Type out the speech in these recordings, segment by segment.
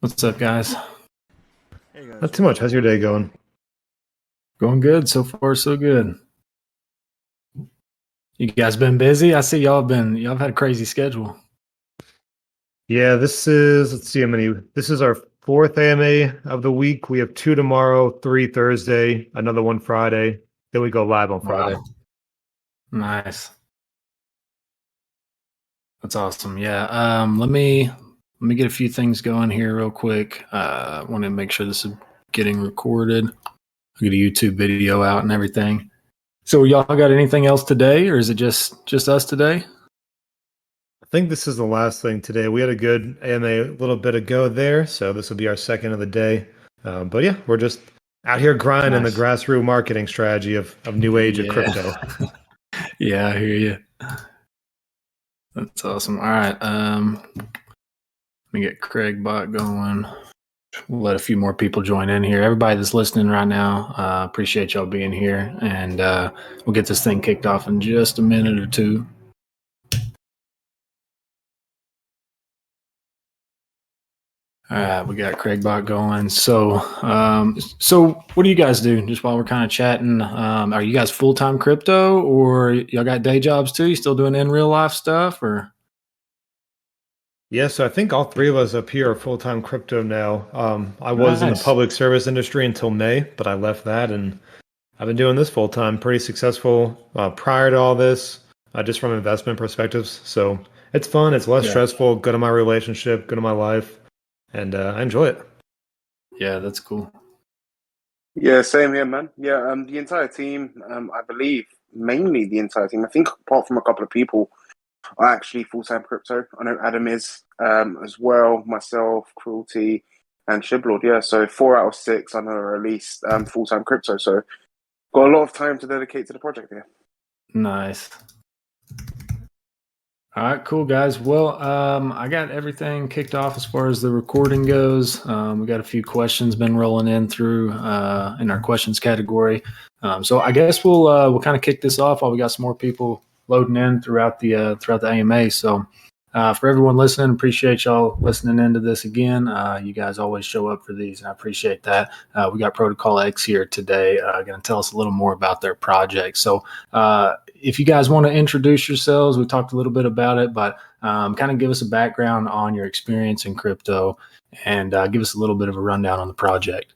What's up, guys? Hey guys, Not too what's much. up? How's your day going? Going good so far, so good. You guys been busy? I see y'all have had a crazy schedule. Yeah, let's see how many. This is our fourth AMA of the week. We have two tomorrow, three Thursday, another one Friday. Then we go live on Friday. Wow, nice. That's awesome. Yeah. Let me get a few things going here real quick. I want to make sure this is getting recorded. I'll get a YouTube video out and everything. So y'all got anything else today, or is it just us today? I think this is the last thing today. We had a good AMA a little bit ago there, so this will be our second of the day. But yeah, we're just out here grinding the Nice. grassroots marketing strategy of new age of Yeah. crypto. Yeah, I hear you. That's awesome. All right. Let me get Craig bot going. We'll let a few more people join in here. Everybody that's listening right now, appreciate y'all being here, and we'll get this thing kicked off in just a minute or two. All right, we got Craig Bot going. So what do you guys do? Just while we're kind of chatting, are you guys full time crypto, or y'all got day jobs too? You still doing in real life stuff, or? Yeah, so I think all three of us up here are full-time crypto now. I was in the Nice. public service industry until May, but I left that and I've been doing this full time, pretty successful prior to all this, just from investment perspectives. So it's fun, it's less Yeah. stressful, good in my relationship, good in my life, and I enjoy it. Yeah, that's cool. Yeah, same here, man. Yeah, the entire team, I believe mainly the entire team. I think apart from a couple of people are actually full-time crypto. I know Adam is as well, myself, Cruelty, and Shiblord. Yeah, so 4 out of 6 I know are at least full-time crypto. So got a lot of time to dedicate to the project here. Nice. All right, cool guys. Well, I got everything kicked off as far as the recording goes. We got a few questions been rolling in through in our questions category. So I guess we'll kind of kick this off while we got some more people loading in throughout the AMA. So for everyone listening, appreciate y'all listening into this again. You guys always show up for these, and I appreciate that. We got Protocolx here today, going to tell us a little more about their project. So if you guys want to introduce yourselves, we talked a little bit about it, but kind of give us a background on your experience in crypto and give us a little bit of a rundown on the project.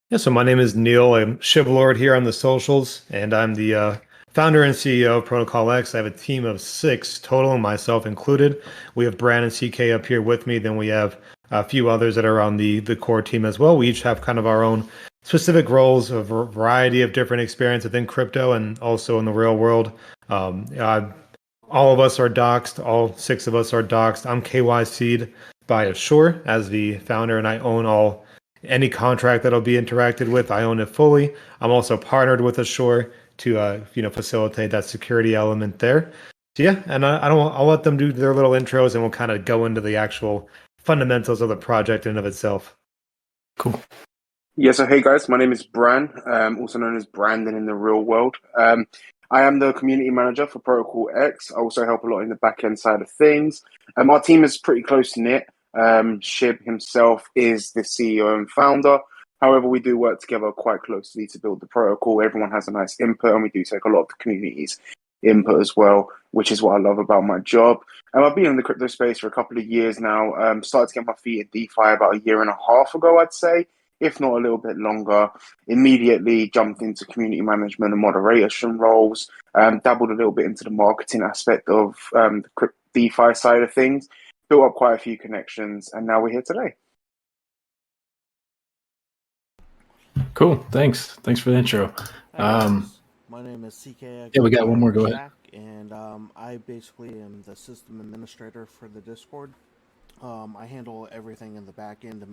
Yeah, so my name is Neil. I'm Shivalord here on the socials, and I'm the founder and CEO of Protocolx. I have a team of 6 total, myself included. We have Brandon CK up here with me. Then we have a few others that are on the core team as well. We each have kind of our own specific roles, a variety of different experience within crypto and also in the real world. Um, uh, all of us are doxed. All 6 of us are doxed. I'm KYC'd by Assure as the founder, and I own any contract that'll be interacted with. I own it fully. I'm also partnered with Assure to facilitate that security element there. So yeah, and I don't. I'll let them do their little intros, and we'll kind of go into the actual fundamentals of the project in and of itself. Cool. Yeah, so hey guys, my name is Bran, also known as Brandon in the real world. I am the community manager for Protocolx. I also help a lot in the back end side of things. Our team is pretty close knit. Shib himself is the CEO and founder. However, we do work together quite closely to build the protocol. Everyone has a nice input, and we do take a lot of the community's input as well, which is what I love about my job. I've been in the crypto space for a couple of years now. Started to get my feet in DeFi about a year and a half ago, I'd say, if not a little bit longer. Immediately jumped into community management and moderation roles, dabbled a little bit into the marketing aspect of the DeFi side of things, built up quite a few connections, and now we're here today. Cool. Thanks for the intro. Hi guys, my name is CK. I Yeah, go we got one by more. Go ahead. Shaq, and I basically am the system administrator for the Discord. I handle everything in the back end to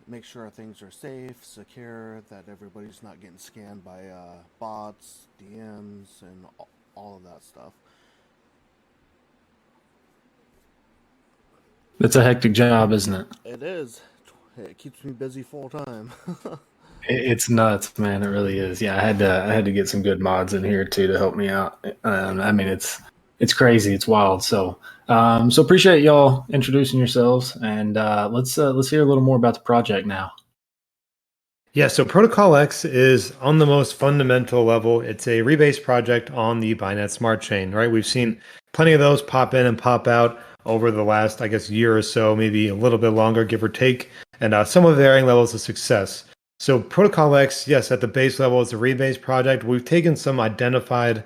make sure things are safe, secure, that everybody's not getting scanned by bots, DMs, and all of that stuff. It's a hectic job, isn't it? It is. It keeps me busy full time. It's nuts, man. It really is. Yeah, I had to get some good mods in here too to help me out. I mean, it's crazy. It's wild. So appreciate y'all introducing yourselves, and let's hear a little more about the project now. Yeah, so Protocolx is on the most fundamental level. It's a rebase project on the Binance Smart Chain, right? We've seen plenty of those pop in and pop out over the last, I guess, year or so, maybe a little bit longer, give or take, and some of varying levels of success. So Protocolx, yes, at the base level, it's a rebase project. We've taken some identified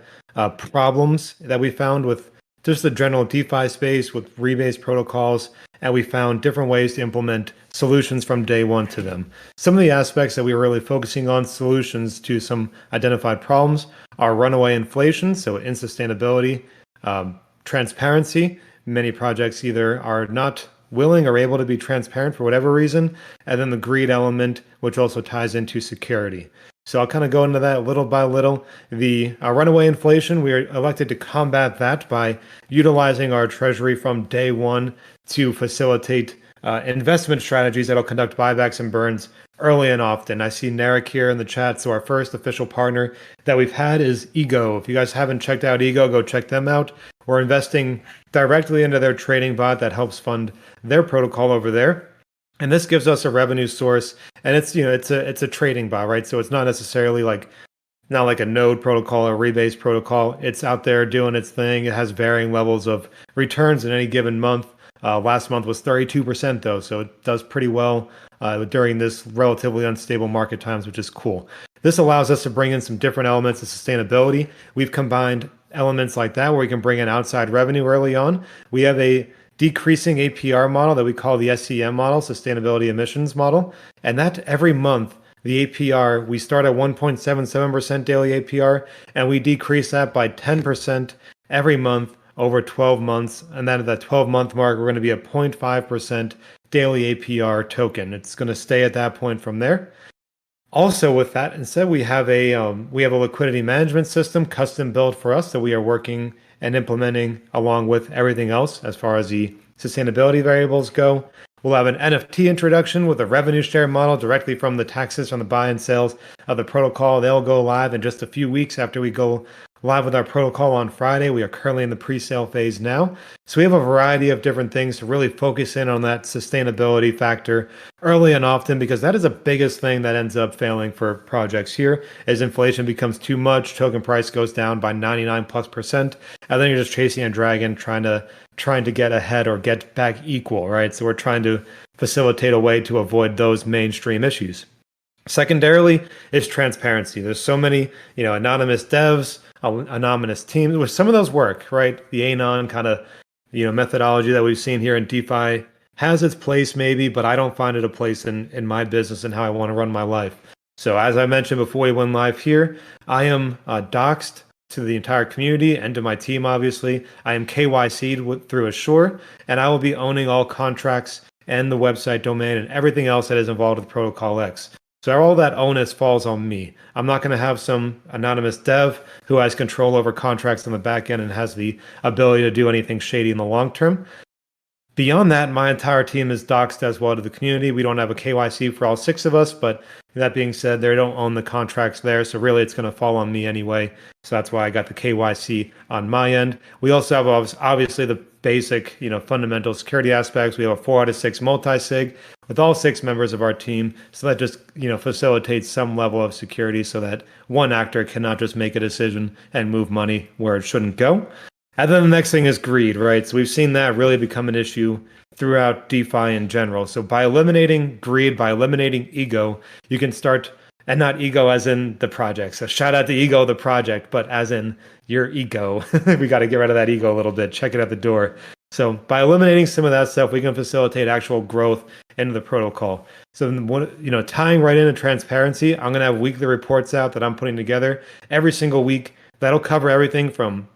problems that we found with just the general DeFi space with rebase protocols, and we found different ways to implement solutions from day one to them. Some of the aspects that we were really focusing on solutions to some identified problems are runaway inflation, so insustainability, transparency. Many projects either are not willing or able to be transparent for whatever reason, and then the greed element, which also ties into security. So I'll kind of go into that little by little. The runaway inflation, we are elected to combat that by utilizing our treasury from day one to facilitate investment strategies that'll conduct buybacks and burns early and often. I see Narek here in the chat. So our first official partner that we've had is Ego. If you guys haven't checked out Ego, go check them out. We're investing directly into their trading bot that helps fund their protocol over there. And this gives us a revenue source, and it's a trading bot, right? So it's not necessarily not like a node protocol or rebase protocol. It's out there doing its thing. It has varying levels of returns in any given month. Last month was 32% though, so it does pretty well during this relatively unstable market times, which is cool. This allows us to bring in some different elements of sustainability. We've combined elements like that where we can bring in outside revenue early on. We have a decreasing APR model that we call the SEM model, Sustainability Emissions Model. And that every month, the APR, we start at 1.77% daily APR, and we decrease that by 10% every month over 12 months. And then at that 12-month mark, we're going to be at 0.5% daily APR token. It's going to stay at that point from there. Also with that, instead, we have a liquidity management system custom built for us that we are working and implementing along with everything else as far as the sustainability variables go. We'll have an NFT introduction with a revenue share model directly from the taxes from the buy and sales of the protocol. They'll go live in just a few weeks after we go live with our protocol on Friday. We are currently in the pre-sale phase now. So we have a variety of different things to really focus in on that sustainability factor early and often, because that is the biggest thing that ends up failing for projects here. As inflation becomes too much, token price goes down by 99+%, and then you're just chasing a dragon trying to get ahead or get back equal, right? So we're trying to facilitate a way to avoid those mainstream issues. Secondarily, is transparency. There's so many, anonymous devs, anonymous teams, which some of those work, right? The anon kind of, methodology that we've seen here in DeFi has its place maybe, but I don't find it a place in my business and how I want to run my life. So as I mentioned before we went live here, I am doxed to the entire community and to my team, obviously. I am KYC'd through Assure, and I will be owning all contracts and the website domain and everything else that is involved with Protocolx. So all that onus falls on me. I'm not going to have some anonymous dev who has control over contracts on the back end and has the ability to do anything shady in the long term. Beyond that, my entire team is doxed as well to the community. We don't have a KYC for all 6 of us, but that being said, they don't own the contracts there, so really it's going to fall on me anyway. So that's why I got the KYC on my end. We also have obviously the basic, fundamental security aspects. We have a 4 out of 6 multi-sig with all 6 members of our team. So that just, facilitates some level of security so that one actor cannot just make a decision and move money where it shouldn't go. And then the next thing is greed, right? So we've seen that really become an issue throughout DeFi in general. So by eliminating greed, by eliminating ego, you can start, and not ego as in the project. So shout out to Ego, the project, but as in your ego. We got to get rid of that ego a little bit, check it at the door. So by eliminating some of that stuff, we can facilitate actual growth into the protocol. So, tying right into transparency, I'm going to have weekly reports out that I'm putting together every single week. That'll cover everything from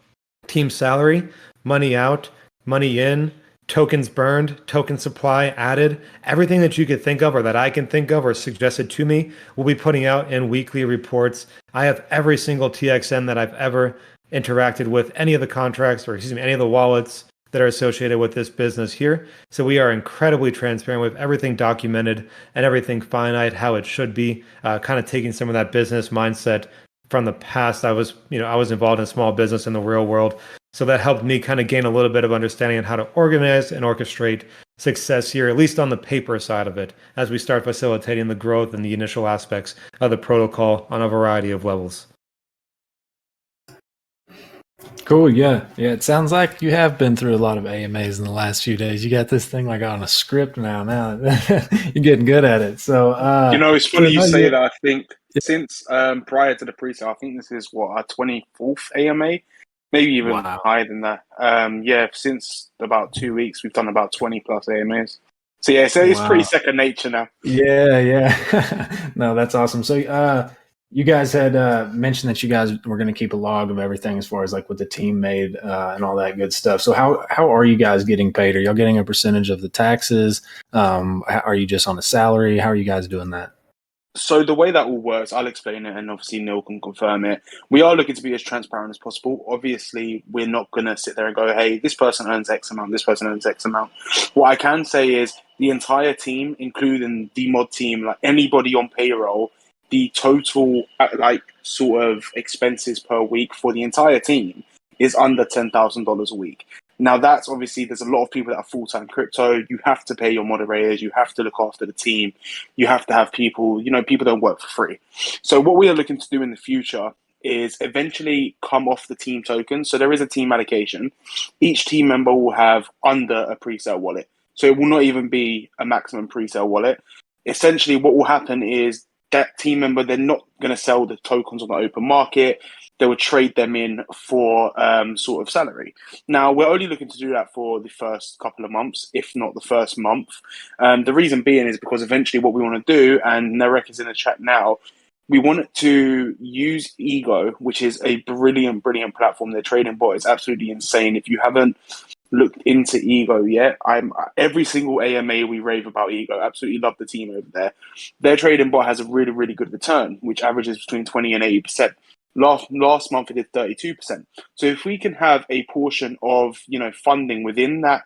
team salary, money out, money in, tokens burned, token supply added, everything that you could think of or that I can think of or suggested to me, we'll be putting out in weekly reports. I have every single TXN that I've ever interacted with, any of the contracts or any of the wallets that are associated with this business here. So we are incredibly transparent. We have everything documented and everything finite, how it should be, kind of taking some of that business mindset from the past. I was involved in small business in the real world. So that helped me kind of gain a little bit of understanding on how to organize and orchestrate success here, at least on the paper side of it, as we start facilitating the growth and the initial aspects of the protocol on a variety of levels. Cool. Yeah. Yeah. It sounds like you have been through a lot of AMAs in the last few days. You got this thing like on a script now. Now you're getting good at it. So, It's funny you no, say that. I think since prior to the pre-sale, I think this is what, our 24th AMA, maybe even Wow. higher than that. Since about 2 weeks, we've done about 20 plus AMAs. So yeah, so it's pretty Wow. second nature now. Yeah. Yeah. No, that's awesome. So, you guys had mentioned that you guys were going to keep a log of everything as far as like what the team made and all that good stuff. So how are you guys getting paid? Are y'all getting a percentage of the taxes? Are you just on a salary? How are you guys doing that? So the way that all works, I'll explain it, and obviously Neil can confirm it. We are looking to be as transparent as possible. Obviously, we're not going to sit there and go, "Hey, this person earns X amount, this person earns X amount." What I can say is the entire team, including the mod team, like anybody on payroll, the total like sort of expenses per week for the entire team is under $10,000 a week. Now, that's obviously, there's a lot of people that are full-time crypto. You have to pay your moderators. You have to look after the team. You have to have people, people don't work for free. So what we are looking to do in the future is eventually come off the team token. So there is a team allocation. Each team member will have under a pre-sale wallet. So it will not even be a maximum pre-sale wallet. Essentially, what will happen is that team member, they're not going to sell the tokens on the open market. They would trade them in for sort of salary. Now, we're only looking to do that for the first couple of months, if not the first month. The reason being is because eventually what we want to do, and Narek is in the chat now, we want to use Ego, which is a brilliant, brilliant platform. Their trading bot is absolutely insane. If you haven't looked into Ego yet, I'm every single AMA we rave about Ego. Absolutely love the team over there. Their trading bot has a really, really good return, which averages between 20 and 80%. Last month it did 32%. So if we can have a portion of funding within that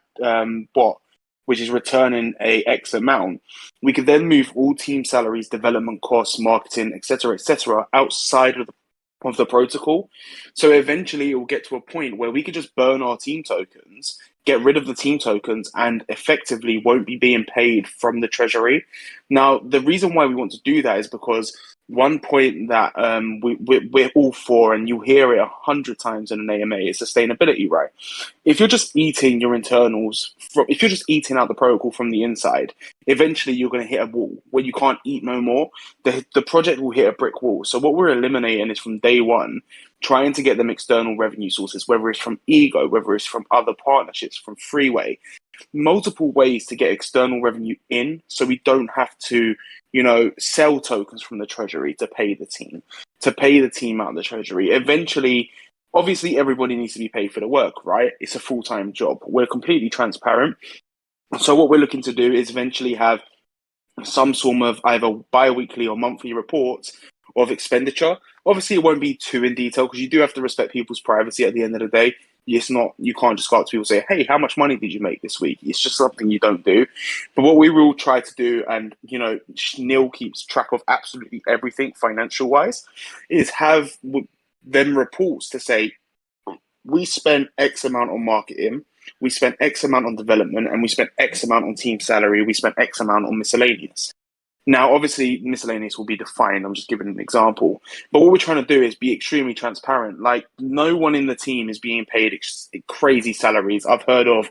bot, which is returning a X amount, we could then move all team salaries, development costs, marketing, etc., outside of the protocol. So eventually it will get to a point where we could just burn our team tokens, get rid of the team tokens, and effectively won't be being paid from the treasury. Now, the reason why we want to do that is because one point that we're all for, and you hear it 100 times in an AMA, is sustainability, right? If you're just eating your internals, if you're just eating out the protocol from the inside, eventually you're going to hit a wall where you can't eat no more. The project will hit a brick wall. So what we're eliminating is from day one, trying to get them external revenue sources, whether it's from Ego, whether it's from other partnerships, from Freeway, multiple ways to get external revenue in, so we don't have to sell tokens from the treasury to pay the team out of the treasury. Eventually, obviously everybody needs to be paid for the work, right? It's a full-time job. We're completely transparent. So what we're looking to do is eventually have some sort of either bi-weekly or monthly reports of expenditure. Obviously, it won't be too in detail because you do have to respect people's privacy at the end of the day. It's not, you can't just go up to people and say, "Hey, how much money did you make this week?" It's just something you don't do. But what we will try to do, and Neil keeps track of absolutely everything financial wise, is have them reports to say, we spent X amount on marketing, we spent X amount on development, and we spent X amount on team salary, we spent X amount on miscellaneous. Now, obviously, miscellaneous will be defined. I'm just giving an example. But what we're trying to do is be extremely transparent. Like, no one in the team is being paid crazy salaries. I've heard of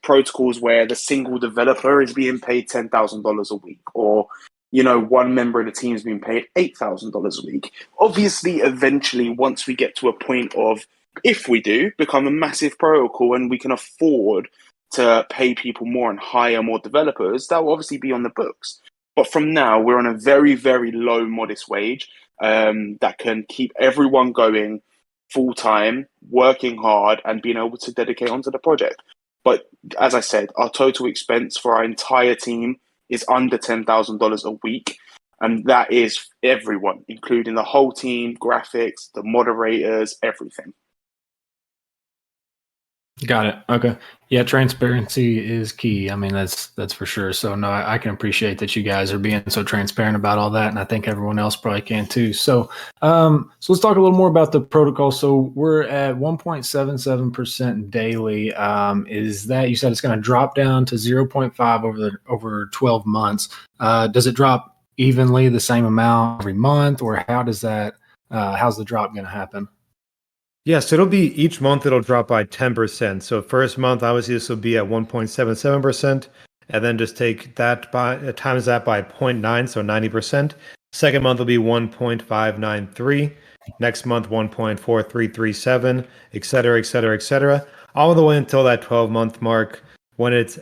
protocols where the single developer is being paid $10,000 a week, or one member of the team is being paid $8,000 a week. Obviously, eventually, once we get to a point of, if we do become a massive protocol and we can afford to pay people more and hire more developers, that will obviously be on the books. But from now, we're on a very, very low, modest wage that can keep everyone going full time, working hard, and being able to dedicate onto the project. But as I said, our total expense for our entire team is under $10,000 a week. And that is everyone, including the whole team, graphics, the moderators, everything. Got it. Okay. Yeah, transparency is key. I mean, that's for sure. So no, I can appreciate that you guys are being so transparent about all that, and I think everyone else probably can too. So let's talk a little more about the protocol. So we're at 1.77% daily. Is that, you said it's going to drop down to 0.5 over 12 months? Does it drop evenly the same amount every month, or how does that? How's the drop going to happen? Yeah, so it'll be each month it'll drop by 10%. So first month, obviously this will be at 1.77%, and then just take that by times that by zero point 0.9, so 90%. Second month will be 1.593. Next month 1.4337, et cetera, et cetera, et cetera, all the way until that 12-month mark when it's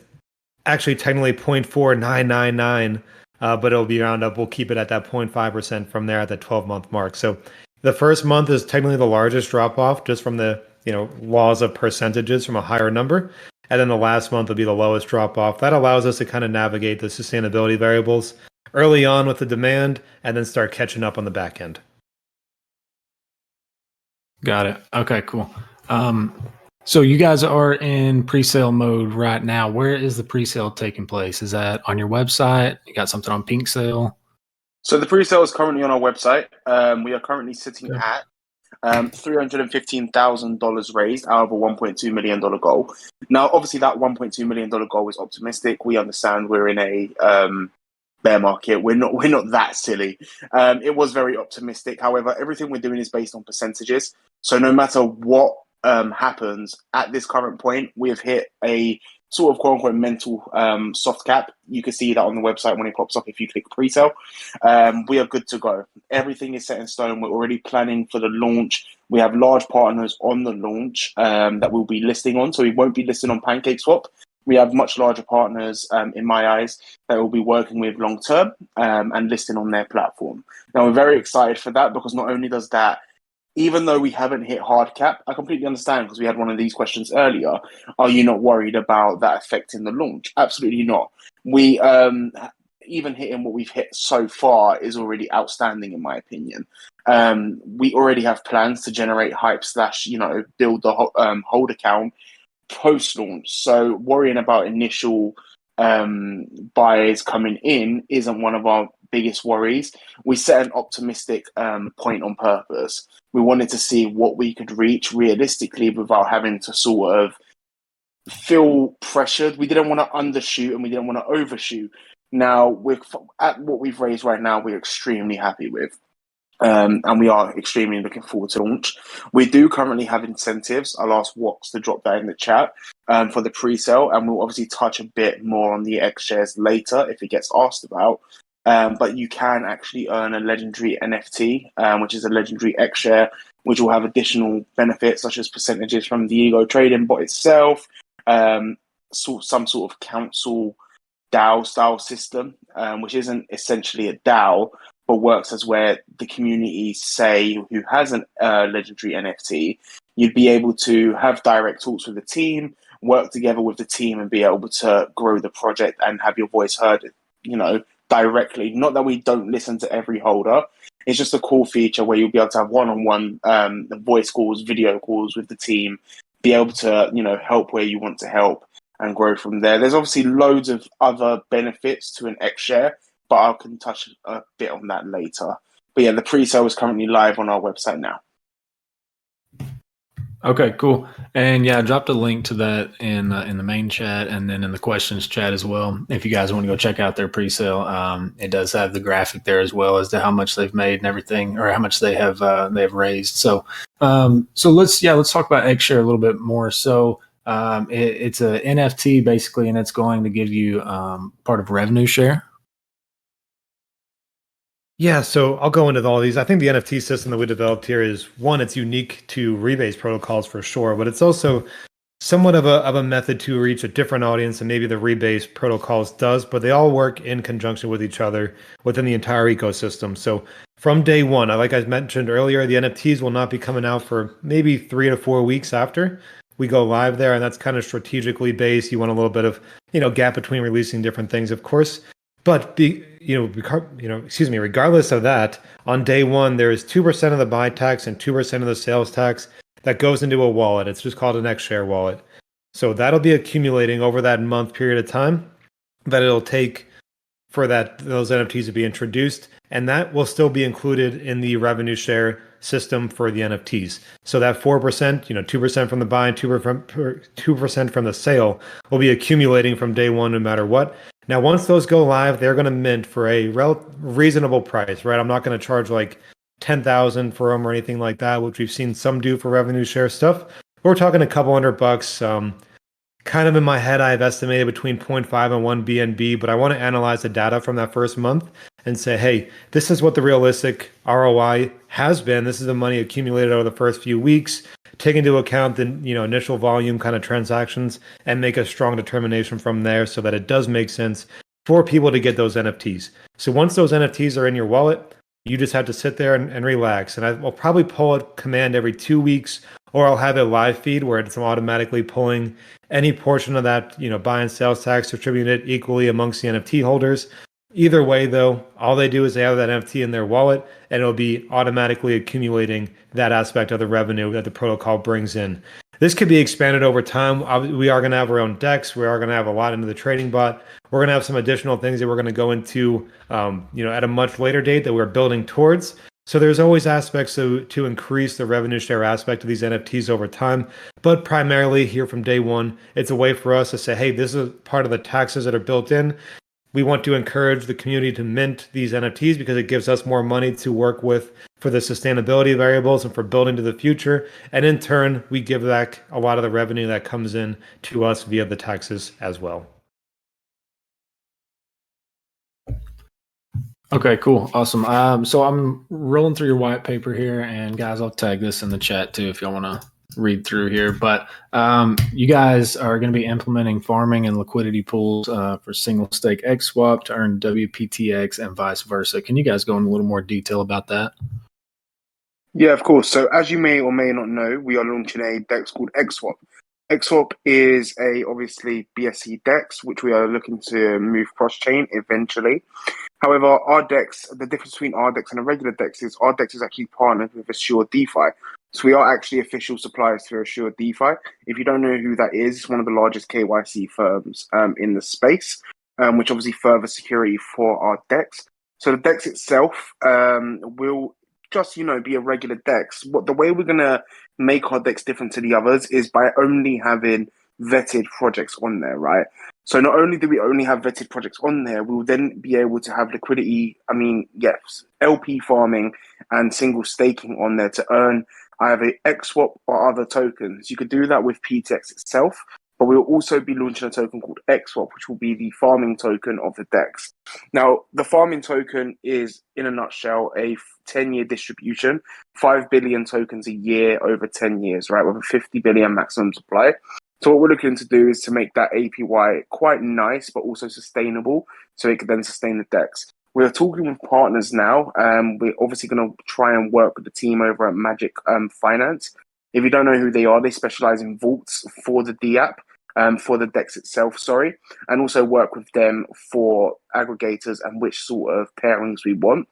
actually technically 0.4999, but it'll be round up. We'll keep it at that 0.5% from there at the 12-month mark. So the first month is technically the largest drop off just from the laws of percentages from a higher number. And then the last month will be the lowest drop off. That allows us to kind of navigate the sustainability variables early on with the demand and then start catching up on the back end. Got it. Okay, cool. So you guys are in pre-sale mode right now. Where is the pre-sale taking place? Is that on your website? You got something on Pink Sale? So the pre-sale is currently on our website. We are currently sitting at $315,000 raised out of a $1.2 million goal. Now, obviously, that $1.2 million goal is optimistic. We understand we're in a bear market. We're not that silly. It was very optimistic. However, everything we're doing is based on percentages. So no matter what happens at this current point, we have hit a sort of quote unquote mental soft cap. You can see that on the website when it pops up if you click pre-sale. We are good to go. Everything is set in stone. We're already planning for the launch. We have large partners on the launch that we'll be listing on. So we won't be listing on PancakeSwap. We have much larger partners, in my eyes, that we'll be working with long term and listing on their platform. Now, we're very excited for that because not only does that, even though we haven't hit hard cap, I completely understand because we had one of these questions earlier. Are you not worried about that affecting the launch? Absolutely not. We even hitting what we've hit so far is already outstanding, in my opinion. We already have plans to generate hype slash, build the hold account post-launch. So worrying about initial buyers coming in isn't one of our biggest worries. We set an optimistic point on purpose. We wanted to see what we could reach realistically without having to sort of feel pressured. We didn't want to undershoot and we didn't want to overshoot. Now, we're at what we've raised right now, we're extremely happy with. And we are extremely looking forward to launch. We do currently have incentives. I'll ask Wox to drop that in the chat for the pre-sale, and we'll obviously touch a bit more on the X shares later if it gets asked about. But you can actually earn a legendary NFT, which is a legendary X share, which will have additional benefits such as percentages from the Ego trading bot itself, some sort of council DAO style system, which isn't essentially a DAO, but works as where the community say who has a legendary NFT, you'd be able to have direct talks with the team, work together with the team and be able to grow the project and have your voice heard, directly. Not that we don't listen to every holder. It's just a cool feature where you'll be able to have one-on-one voice calls, video calls with the team, be able to, help where you want to help and grow from there. There's obviously loads of other benefits to an X share, but I can touch a bit on that later. But yeah, the pre-sale is currently live on our website now. Okay, cool. And yeah, I dropped a link to that in the main chat and then in the questions chat as well. If you guys want to go check out their pre-sale, it does have the graphic there as well as to how much they've made and everything, or how much they have raised. So let's talk about XShare a little bit more. So it's a NFT basically, and it's going to give you part of revenue share. Yeah, so I'll go into all these. I think the NFT system that we developed here is one, it's unique to rebase protocols for sure, but it's also somewhat of a method to reach a different audience than maybe the rebase protocols does, but they all work in conjunction with each other within the entire ecosystem. So from day one, like I mentioned earlier, the NFTs will not be coming out for maybe 3 to 4 weeks after we go live there, and that's kind of strategically based. You want a little bit of gap between releasing different things, of course. But regardless of that, on day one, there is 2% of the buy tax and 2% of the sales tax that goes into a wallet. It's just called an XShare wallet. So that'll be accumulating over that month period of time that it'll take for those NFTs to be introduced, and that will still be included in the revenue share system for the NFTs. So that 4%, 2% from the buy and 2% from the sale will be accumulating from day one, no matter what. Now, once those go live, they're going to mint for a reasonable price, right? I'm not going to charge like 10,000 for them or anything like that, which we've seen some do for revenue share stuff. We're talking a couple $100. Kind of in my head, I've estimated between zero point 0.5 and 1 BNB, but I want to analyze the data from that first month and say, hey, this is what the realistic ROI has been. This is the money accumulated over the first few weeks. Take into account the initial volume kind of transactions and make a strong determination from there so that it does make sense for people to get those NFTs. So once those NFTs are in your wallet, you just have to sit there and relax. And I will probably pull a command every 2 weeks, or I'll have a live feed where it's automatically pulling any portion of that, buy and sales tax, distribute it equally amongst the NFT holders. Either way, though, all they do is they have that NFT in their wallet, and it'll be automatically accumulating that aspect of the revenue that the protocol brings in. This could be expanded over time. We are going to have our own decks. We are going to have a lot into the trading bot. We're going to have some additional things that we're going to go into, at a much later date that we're building towards. So there's always aspects to increase the revenue share aspect of these NFTs over time. But primarily here from day one, it's a way for us to say, hey, this is part of the taxes that are built in. We want to encourage the community to mint these NFTs because it gives us more money to work with for the sustainability variables and for building to the future. And in turn, we give back a lot of the revenue that comes in to us via the taxes as well. Okay, cool. Awesome. So I'm rolling through your white paper here, and guys, I'll tag this in the chat too if y'all want to read through here. But you guys are going to be implementing farming and liquidity pools for single stake XSwap to earn WPTX and vice versa. Can you guys go in a little more detail about that? Yeah, of course. So as you may or may not know, we are launching a DEX called XSwap. XSwap is obviously BSC DEX, which we are looking to move cross-chain eventually. However, our DEX, the difference between our DEX and a regular DEX is our DEX is actually partnered with Assured DeFi. So we are actually official suppliers for Assured DeFi. If you don't know who that is, it's one of the largest KYC firms in the space, which obviously further security for our DEX. So the DEX itself will just, be a regular DEX. The way we're going to make our DEX different to the others is by only having vetted projects on there, right? So not only do we only have vetted projects on there, we'll then be able to have liquidity, LP farming and single staking on there to earn either XSwap or other tokens. You could do that with PTX itself, but we'll also be launching a token called XSwap, which will be the farming token of the DEX. Now, the farming token is, in a nutshell, a 10-year distribution, 5 billion tokens a year over 10 years, right, with a 50 billion maximum supply. So what we're looking to do is to make that APY quite nice, but also sustainable, so it can then sustain the DEX. We're talking with partners now. We're obviously going to try and work with the team over at Magic Finance. If you don't know who they are, they specialize in vaults for the DApp, for the DEX itself, and also work with them for aggregators and which sort of pairings we want.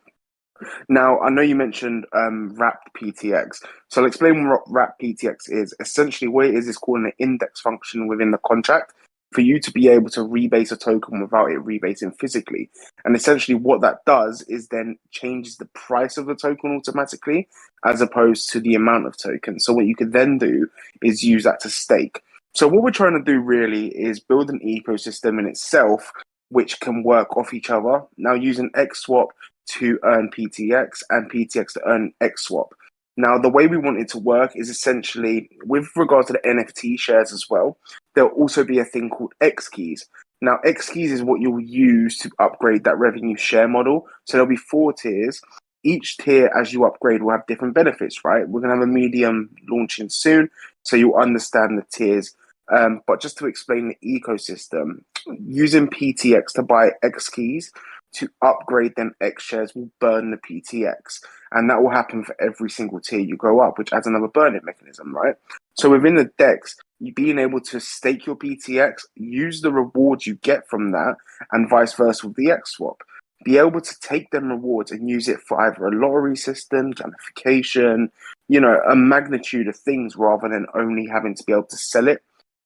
Now, I know you mentioned wrapped PTX. So I'll explain what wrapped PTX is. Essentially, what it is calling an index function within the contract for you to be able to rebase a token without it rebasing physically. And essentially what that does is then changes the price of the token automatically as opposed to the amount of tokens. So what you could then do is use that to stake. So what we're trying to do really is build an ecosystem in itself which can work off each other. Now using XSwap to earn PTX and PTX to earn XSwap. Now, the way we want it to work is essentially, with regards to the NFT shares as well, there'll also be a thing called X keys. Now, X keys is what you'll use to upgrade that revenue share model. So there'll be 4 tiers. Each tier, as you upgrade, will have different benefits, right? We're going to have a medium launching soon, so you'll understand the tiers. But just to explain the ecosystem, using PTX to buy X keys to upgrade them X shares will burn the PTX. And that will happen for every single tier you go up, which adds another burning mechanism, right? So within the DEX, you being able to stake your PTX, use the rewards you get from that, and vice versa with the XSwap. Be able to take them rewards and use it for either a lottery system, gamification, a magnitude of things rather than only having to be able to sell it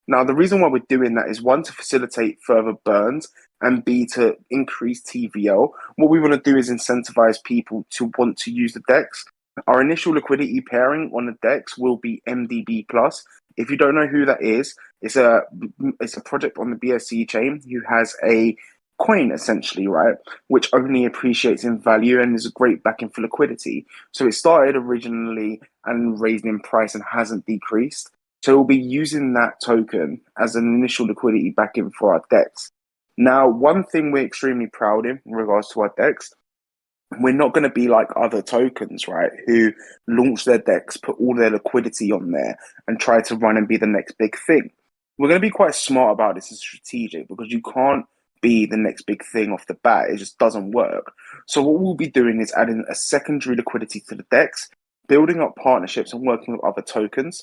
Now, the reason why we're doing that is one, to facilitate further burns, and B, to increase TVL. What we want to do is incentivize people to want to use the DEX. Our initial liquidity pairing on the DEX will be MDB plus. If you don't know who that is, it's a project on the BSC chain who has a coin essentially, right, which only appreciates in value and is a great backing for liquidity. So it started originally and raised in price and hasn't decreased. So we'll be using that token as an initial liquidity backing for our DEX. Now, one thing we're extremely proud in regards to our DEX, we're not going to be like other tokens, right, who launch their DEX, put all their liquidity on there and try to run and be the next big thing. We're going to be quite smart about this and strategic, because you can't be the next big thing off the bat. It just doesn't work. So what we'll be doing is adding a secondary liquidity to the DEX, building up partnerships and working with other tokens,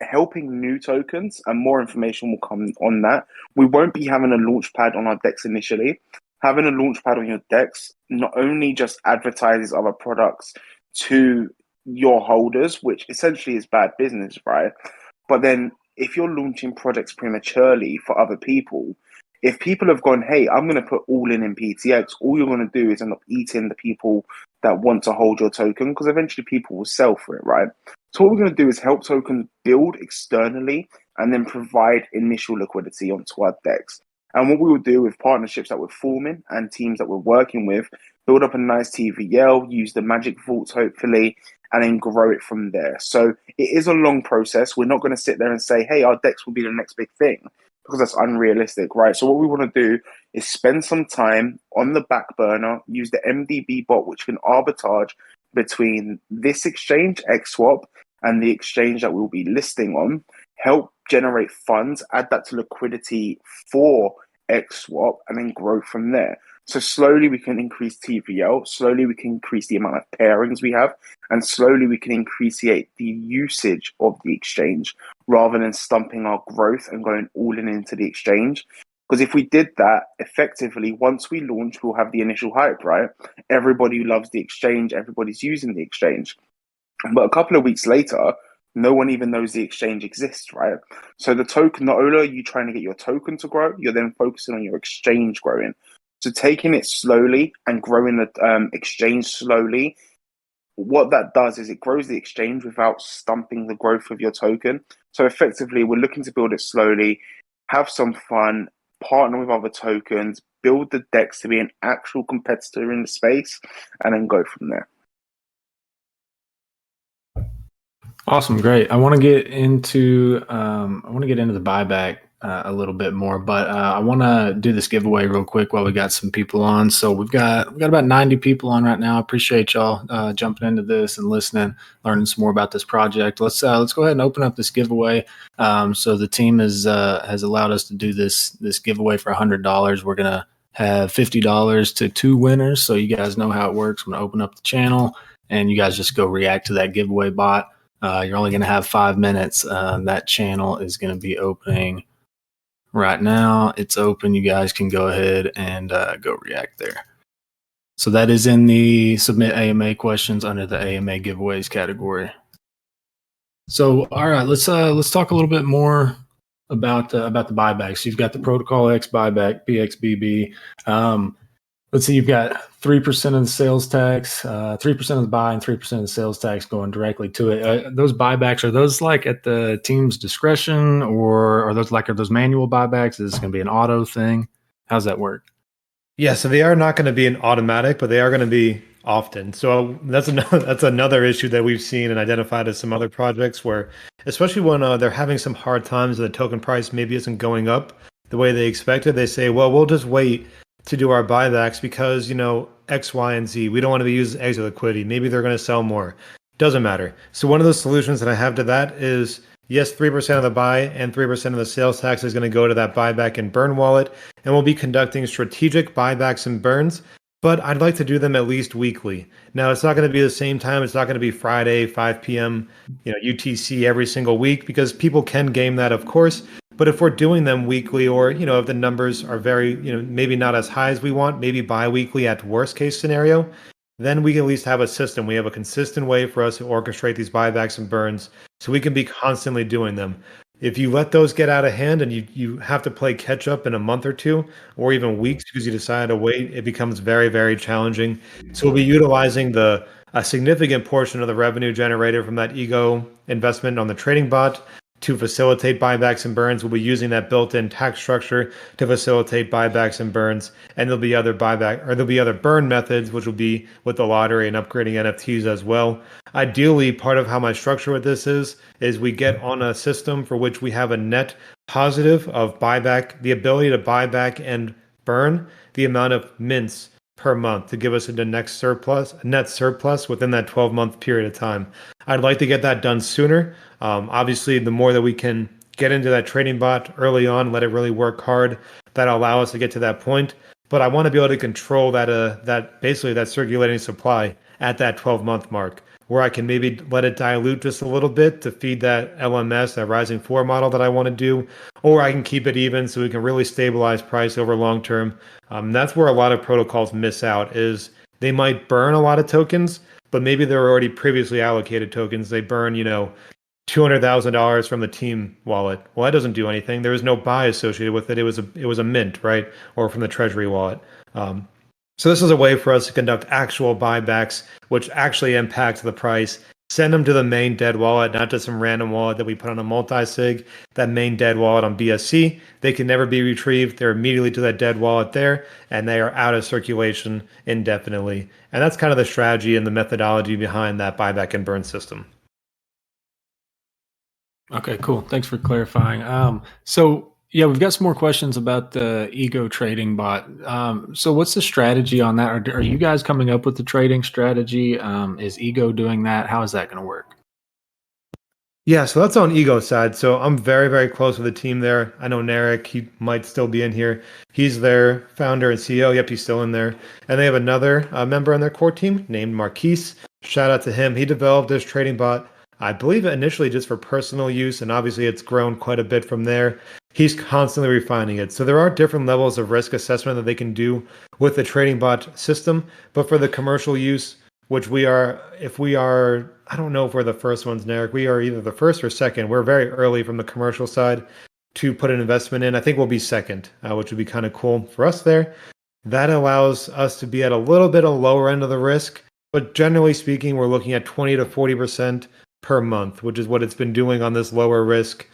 helping new tokens, and more information will come on that. We won't be having a launch pad on our DEX initially. Having a launch pad on your DEX not only just advertises other products to your holders, which essentially is bad business, right? But then if you're launching projects prematurely for other people, if people have gone, hey, I'm going to put all in PTX, all you're going to do is end up eating the people that want to hold your token, because eventually people will sell for it, right? So what we're going to do is help tokens build externally and then provide initial liquidity onto our DEX. And what we will do with partnerships that we're forming and teams that we're working with, build up a nice TVL, use the magic vaults hopefully, and then grow it from there. So it is a long process. We're not going to sit there and say, hey, our DEX will be the next big thing, because that's unrealistic, right? So what we want to do is spend some time on the back burner, use the MDB bot, which can arbitrage between this exchange, XSwap, and the exchange that we'll be listing on, help generate funds, add that to liquidity for XSwap, and then grow from there. So slowly we can increase TVL, slowly we can increase the amount of pairings we have, and slowly we can increase the usage of the exchange, rather than stumping our growth and going all in into the exchange. Because if we did that effectively, once we launch, we'll have the initial hype, right? Everybody loves the exchange, everybody's using the exchange. But a couple of weeks later, no one even knows the exchange exists, right? So the token, not only are you trying to get your token to grow, you're then focusing on your exchange growing. So taking it slowly and growing the exchange slowly, what that does is it grows the exchange without stumping the growth of your token. So effectively, we're looking to build it slowly, have some fun, partner with other tokens, build the DEX to be an actual competitor in the space, and then go from there. Awesome, great. I want to get into the buyback a little bit more, but I want to do this giveaway real quick while we got some people on. So we've got about 90 people on right now. I appreciate y'all jumping into this and listening, learning some more about this project. Let's go ahead and open up this giveaway. So the team has allowed us to do this giveaway for $100. We're gonna have $50 to 2 winners. So you guys know how it works. I'm gonna open up the channel, and you guys just go react to that giveaway bot. You're only going to have 5 minutes. That channel is going to be opening right now. It's open. You guys can go ahead and go react there. So that is in the submit AMA questions under the AMA giveaways category. So, all right, let's talk a little bit more about the buybacks. You've got the Protocolx buyback, PXBB. Let's see, you've got 3% of the sales tax, 3% of the buy, and 3% of the sales tax going directly to it. Those buybacks, are those like at the team's discretion, or are those manual buybacks? Is this going to be an auto thing? How's that work? Yeah, so they are not going to be an automatic, but they are going to be often. So that's another issue that we've seen and identified as some other projects where, especially when they're having some hard times and the token price maybe isn't going up the way they expected, they say, well, we'll just wait to do our buybacks because, X, Y, and Z. We don't want to be using exit liquidity. Maybe they're going to sell more. Doesn't matter. So one of the solutions that I have to that is, yes, 3% of the buy and 3% of the sales tax is going to go to that buyback and burn wallet. And we'll be conducting strategic buybacks and burns, but I'd like to do them at least weekly. Now, it's not going to be the same time. It's not going to be Friday, 5 p.m., UTC every single week, because people can game that, of course. But if we're doing them weekly, or, if the numbers are very, maybe not as high as we want, maybe bi-weekly at worst case scenario, then we can at least have a system. We have a consistent way for us to orchestrate these buybacks and burns so we can be constantly doing them. If you let those get out of hand and you have to play catch up in a month or two or even weeks because you decide to wait, it becomes very, very challenging. So we'll be utilizing a significant portion of the revenue generated from that ego investment on the trading bot to facilitate buybacks and burns. We'll be using that built-in tax structure to facilitate buybacks and burns. And there'll be other burn methods, which will be with the lottery and upgrading NFTs as well. Ideally, part of how my structure with this is we get on a system for which we have a net positive of buyback, the ability to buy back and burn the amount of mints per month to give us a net surplus within that 12-month period of time. I'd like to get that done sooner. Obviously, the more that we can get into that trading bot early on, let it really work hard, that'll allow us to get to that point. But I want to be able to control that basically that circulating supply at that 12-month mark, where I can maybe let it dilute just a little bit to feed that LMS, that rising floor model that I want to do, or I can keep it even so we can really stabilize price over long term. That's where a lot of protocols miss out is they might burn a lot of tokens, but maybe they're already previously allocated tokens. They burn, $200,000 from the team wallet. Well, that doesn't do anything. There was no buy associated with it. It was a mint, right? Or from the treasury wallet. So this is a way for us to conduct actual buybacks, which actually impacts the price. Send them to the main dead wallet, not just some random wallet that we put on a multi-sig. That main dead wallet on BSC, they can never be retrieved. They're immediately to that dead wallet there, and they are out of circulation indefinitely. And that's kind of the strategy and the methodology behind that buyback and burn system. Okay, cool. Thanks for clarifying. So yeah, we've got some more questions about the ego trading bot. So what's the strategy on that? Are you guys coming up with the trading strategy? Is ego doing that? How is that going to work? Yeah, so that's on ego side. So I'm very, very close with the team there. I know Narek, he might still be in here. He's their founder and CEO. Yep, he's still in there. And they have another member on their core team named Marquise. Shout out to him. He developed this trading bot, I believe initially just for personal use, and obviously it's grown quite a bit from there. He's constantly refining it. So there are different levels of risk assessment that they can do with the trading bot system. But for the commercial use, which I don't know if we're the first ones, Narek. We are either the first or second. We're very early from the commercial side to put an investment in. I think we'll be second, which would be kind of cool for us there. That allows us to be at a little bit of lower end of the risk. But generally speaking, we're looking at 20 to 40% per month, which is what it's been doing on this lower risk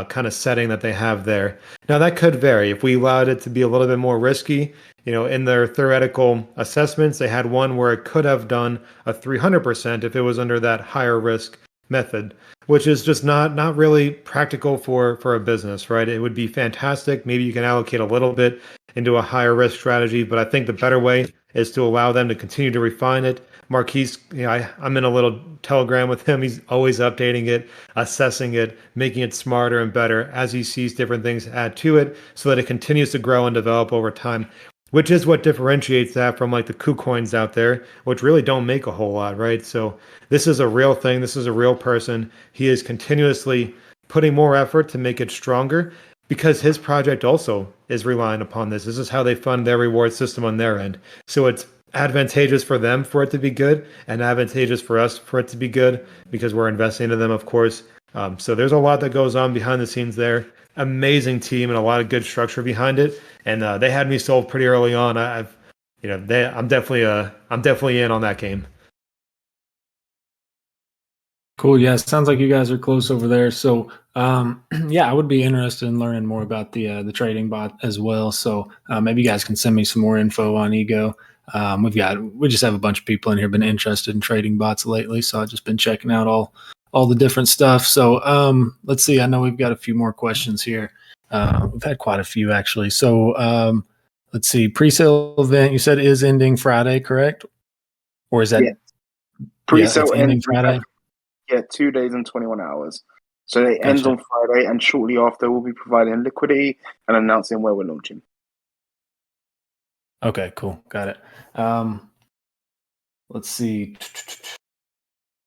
kind of setting that they have there. Now that could vary. If we allowed it to be a little bit more risky, in their theoretical assessments, they had one where it could have done a 300% if it was under that higher risk method, which is just not really practical for a business, right? It would be fantastic. Maybe you can allocate a little bit into a higher risk strategy, but I think the better way is to allow them to continue to refine it. Marquise, I'm in a little telegram with him. He's always updating it, assessing it, making it smarter and better as he sees different things add to it so that it continues to grow and develop over time, which is what differentiates that from like the KuCoins out there, which really don't make a whole lot, right? So this is a real thing. This is a real person. He is continuously putting more effort to make it stronger because his project also is relying upon this. This is how they fund their reward system on their end. So it's advantageous for them for it to be good and advantageous for us for it to be good because we're investing into them, of course. So there's a lot that goes on behind the scenes there. Amazing team and a lot of good structure behind it. And they had me sold pretty early on. I'm definitely in on that game. Cool. Yeah, sounds like you guys are close over there. So, yeah, I would be interested in learning more about the trading bot as well. So maybe you guys can send me some more info on Ego. We just have a bunch of people in here been interested in trading bots lately, so I've just been checking out all the different stuff. So let's see. I know we've got a few more questions here. We've had quite a few actually. So let's see. Pre-sale event you said is ending Friday, correct? Or is that Pre-sale it's ending Friday? 2 days and 21 hours. So it ends on Friday, and shortly after, we'll be providing liquidity and announcing where we're launching. Okay, cool. Got it. Let's see.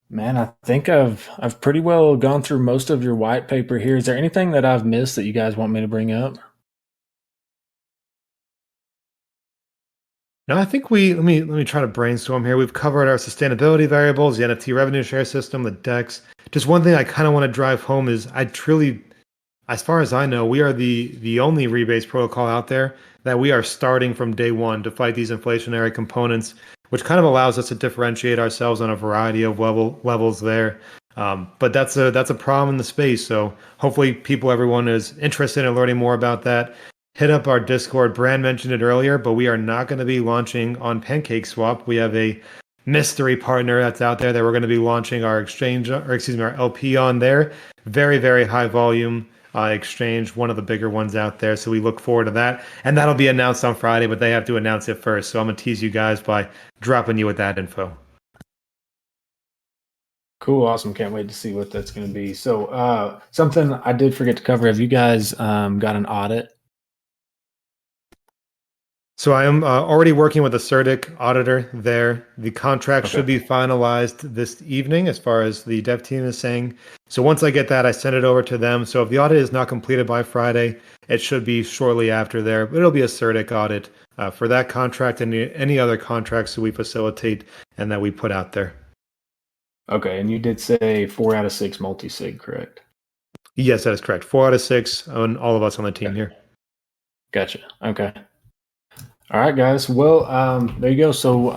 Man, I think I've pretty well gone through most of your white paper here. Is there anything that I've missed that you guys want me to bring up? No, I think let me try to brainstorm here. We've covered our sustainability variables, the NFT revenue share system, the DEX. Just one thing I kind of want to drive home is I truly As far as I know, we are the only rebates protocol out there that we are starting from day one to fight these inflationary components, which kind of allows us to differentiate ourselves on a variety of levels there. But that's a problem in the space. So hopefully, everyone is interested in learning more about that. Hit up our Discord. Brand mentioned it earlier, but we are not going to be launching on PancakeSwap. We have a mystery partner that's out there that we're going to be launching our exchange, or excuse me, our LP on there. Very, very high volume exchange, one of the bigger ones out there. So we look forward to that. And that'll be announced on Friday, but they have to announce it first. So I'm going to tease you guys by dropping you with that info. Cool. Awesome. Can't wait to see what that's going to be. So something I did forget to cover. Have you guys got an audit? So I am already working with a CERDIC auditor there. The contract should be finalized this evening as far as the dev team is saying. So once I get that, I send it over to them. So if the audit is not completed by Friday, it should be shortly after there. But it'll be a CERDIC audit for that contract and any other contracts that we facilitate and that we put out there. Okay. And you did say 4 out of 6 multi-sig, correct? Yes, that is correct. 4 out of 6 on all of us on the team here. Gotcha. Okay. All right, guys. Well, there you go. So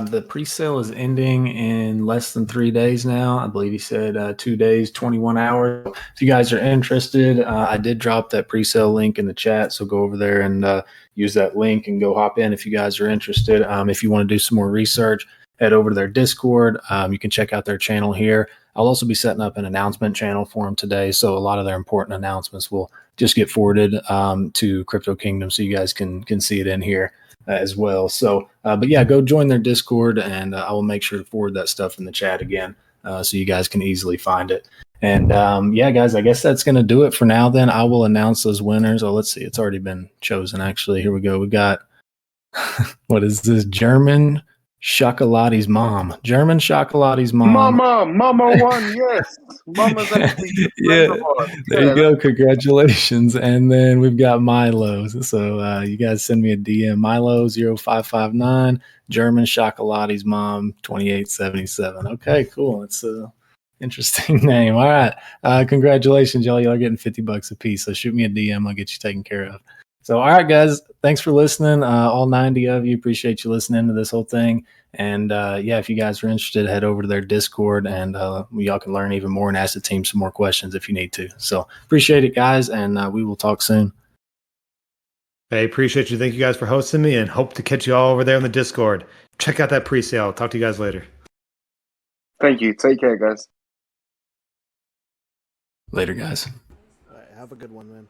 the pre-sale is ending in less than 3 days now. I believe he said 2 days, 21 hours. If you guys are interested, I did drop that pre-sale link in the chat. So go over there and use that link and go hop in if you guys are interested. If you want to do some more research, head over to their Discord. You can check out their channel here. I'll also be setting up an announcement channel for them today. So a lot of their important announcements will just get forwarded to Crypto Kingdom so you guys can see it in here as well. So, but yeah, go join their Discord and I will make sure to forward that stuff in the chat again so you guys can easily find it. And yeah, guys, I guess that's going to do it for now then. I will announce those winners. Oh, let's see. It's already been chosen, actually. Here we go. We got, what is this? German Chocolati's mom. German Chocolati's mom. Mama won, yes. Mama's actually Yeah, there you go. Congratulations. And then we've got Milo. So you guys send me a DM. Milo0559, German Chocolati's mom 2877. Okay, cool. It's a interesting name. All right. Congratulations, y'all. Y'all are getting $50 a piece. So shoot me a DM. I'll get you taken care of. So, all right, guys, thanks for listening. All 90 of you, appreciate you listening to this whole thing. And yeah, if you guys are interested, head over to their Discord and y'all can learn even more and ask the team some more questions if you need to. So appreciate it, guys, and we will talk soon. Hey, appreciate you. Thank you guys for hosting me and hope to catch you all over there on the Discord. Check out that pre-sale. Talk to you guys later. Thank you. Take care, guys. Later, guys. All right, have a good one, man.